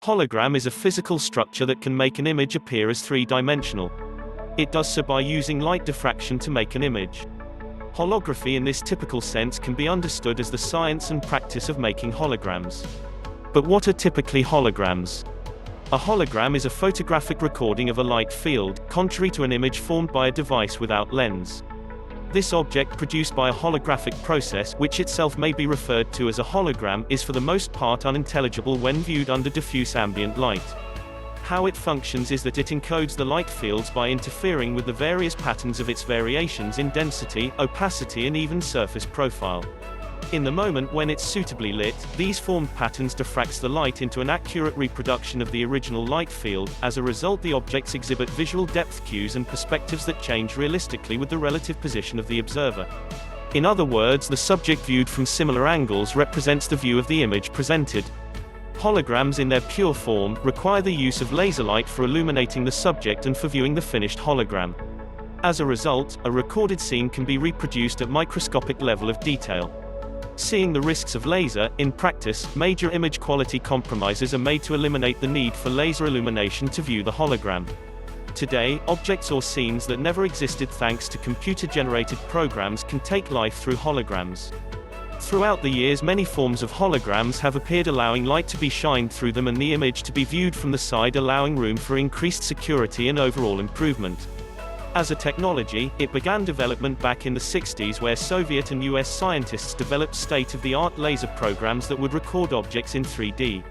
Hologram is a physical structure that can make an image appear as three-dimensional. It does so by using light diffraction to make an image. Holography in this typical sense can be understood as the science and practice of making holograms. But what are typically holograms? A hologram is a photographic recording of a light field, contrary to an image formed by a device without lens. This object produced by a holographic process, which itself may be referred to as a hologram, is for the most part unintelligible when viewed under diffuse ambient light. How it functions is that it encodes the light fields by interfering with the various patterns of its variations in density, opacity and even surface profile. In the moment when it's suitably lit, these formed patterns diffracts the light into an accurate reproduction of the original light field. As a result, the objects exhibit visual depth cues and perspectives that change realistically with the relative position of the observer. In other words, the subject viewed from similar angles represents the view of the image presented. Holograms in their pure form require the use of laser light for illuminating the subject and for viewing the finished hologram. As a result, a recorded scene can be reproduced at microscopic level of detail. Seeing the risks of laser, in practice, major image quality compromises are made to eliminate the need for laser illumination to view the hologram. Today, objects or scenes that never existed thanks to computer-generated programs can take life through holograms. Throughout the years, many forms of holograms have appeared, allowing light to be shined through them and the image to be viewed from the side, allowing room for increased security and overall improvement. As a technology, it began development back in the 60s, where Soviet and US scientists developed state-of-the-art laser programs that would record objects in 3D.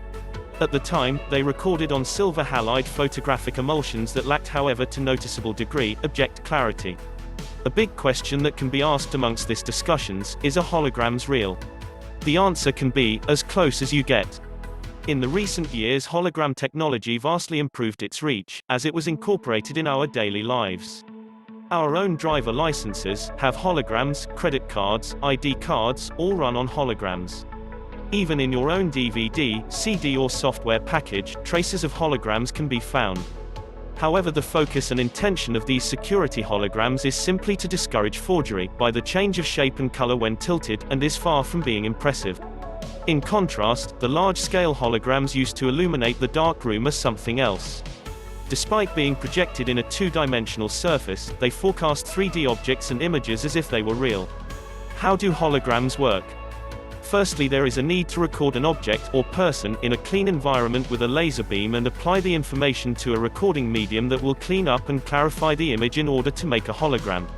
At the time, they recorded on silver halide photographic emulsions that lacked, however, to noticeable degree, object clarity. A big question that can be asked amongst this discussions, is are holograms real? The answer can be, as close as you get. In the recent years, hologram technology vastly improved its reach, as it was incorporated in our daily lives. Our own driver licenses have holograms, credit cards, ID cards, all run on holograms. Even in your own DVD, CD or software package, traces of holograms can be found. However, the focus and intention of these security holograms is simply to discourage forgery, by the change of shape and color when tilted, and is far from being impressive. In contrast, the large-scale holograms used to illuminate the dark room are something else. Despite being projected in a two-dimensional surface, they forecast 3D objects and images as if they were real. How do holograms work? Firstly, there is a need to record an object, or person, in a clean environment with a laser beam and apply the information to a recording medium that will clean up and clarify the image in order to make a hologram.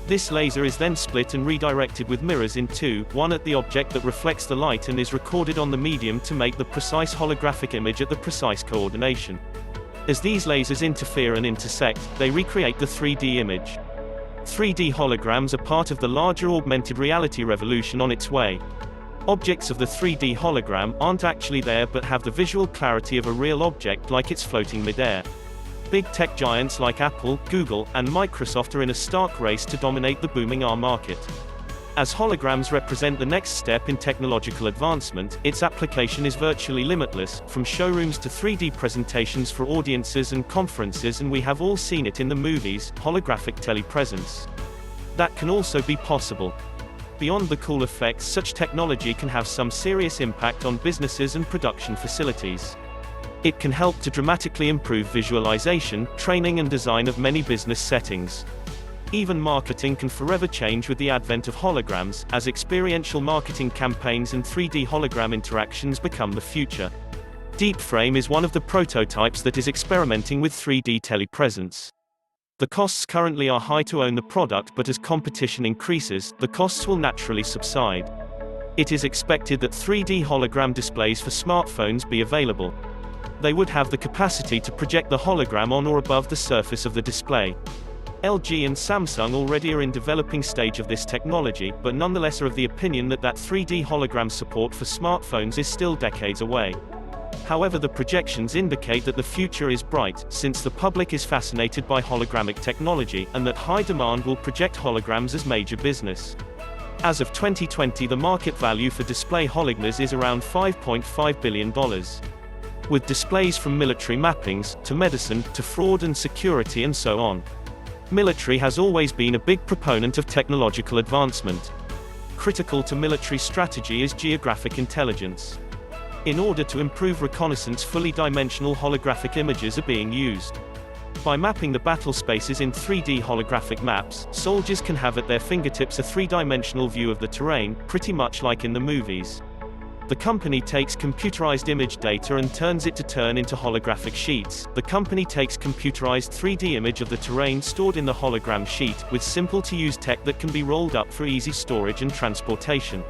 This laser is then split and redirected with mirrors in two, one at the object that reflects the light and is recorded on the medium to make the precise holographic image at the precise coordination. As these lasers interfere and intersect, they recreate the 3D image. 3D holograms are part of the larger augmented reality revolution on its way. Objects of the 3D hologram aren't actually there but have the visual clarity of a real object, like it's floating mid-air. Big tech giants like Apple, Google, and Microsoft are in a stark race to dominate the booming AR market. As holograms represent the next step in technological advancement, its application is virtually limitless, from showrooms to 3D presentations for audiences and conferences, and we have all seen it in the movies, holographic telepresence. That can also be possible. Beyond the cool effects, such technology can have some serious impact on businesses and production facilities. It can help to dramatically improve visualization, training and design of many business settings. Even marketing can forever change with the advent of holograms, as experiential marketing campaigns and 3D hologram interactions become the future. Deepframe is one of the prototypes that is experimenting with 3D telepresence. The costs currently are high to own the product, but as competition increases, the costs will naturally subside. It is expected that 3D hologram displays for smartphones be available. They would have the capacity to project the hologram on or above the surface of the display. LG and Samsung already are in developing stage of this technology, but nonetheless are of the opinion that 3D hologram support for smartphones is still decades away. However, the projections indicate that the future is bright, since the public is fascinated by hologramic technology, and that high demand will project holograms as major business. As of 2020, the market value for display holograms is around $5.5 billion. With displays from military mappings, to medicine, to fraud and security and so on. Military has always been a big proponent of technological advancement. Critical to military strategy is geographic intelligence. In order to improve reconnaissance, fully dimensional holographic images are being used. By mapping the battle spaces in 3D holographic maps, soldiers can have at their fingertips a three-dimensional view of the terrain, pretty much like in the movies. The company takes computerized image data and turns it into holographic sheets. The company takes computerized 3D image of the terrain stored in the hologram sheet, with simple-to-use tech that can be rolled up for easy storage and transportation.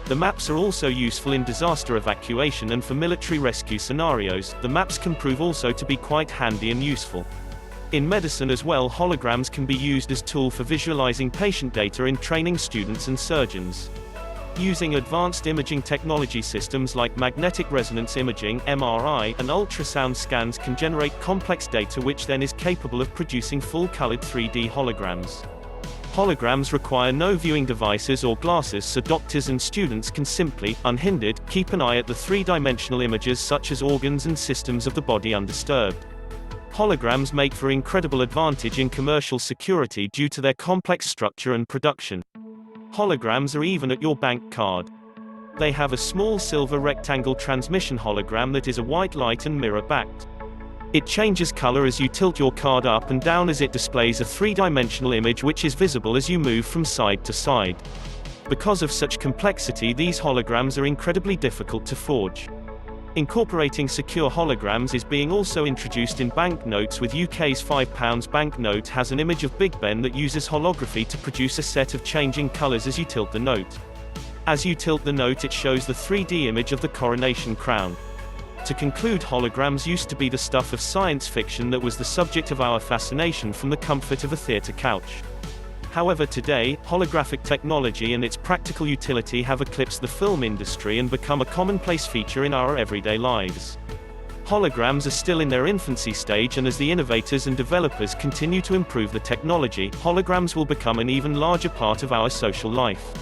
The maps are also useful in disaster evacuation and for military rescue scenarios. The maps can prove also to be quite handy and useful. In medicine as well, holograms can be used as tool for visualizing patient data in training students and surgeons. Using advanced imaging technology, systems like magnetic resonance imaging (MRI) and ultrasound scans can generate complex data which then is capable of producing full-colored 3D holograms. Holograms require no viewing devices or glasses, so doctors and students can simply, unhindered, keep an eye at the three-dimensional images such as organs and systems of the body undisturbed. Holograms make for incredible advantage in commercial security due to their complex structure and production. Holograms are even at your bank card. They have a small silver rectangle transmission hologram that is a white light and mirror-backed. It changes color as you tilt your card up and down as it displays a three-dimensional image which is visible as you move from side to side. Because of such complexity, these holograms are incredibly difficult to forge. Incorporating secure holograms is being also introduced in banknotes, with UK's £5 banknote has an image of Big Ben that uses holography to produce a set of changing colours as you tilt the note. As you tilt the note, it shows the 3D image of the coronation crown. To conclude, holograms used to be the stuff of science fiction that was the subject of our fascination from the comfort of a theatre couch. However, today, holographic technology and its practical utility have eclipsed the film industry and become a commonplace feature in our everyday lives. Holograms are still in their infancy stage, and as the innovators and developers continue to improve the technology, holograms will become an even larger part of our social life.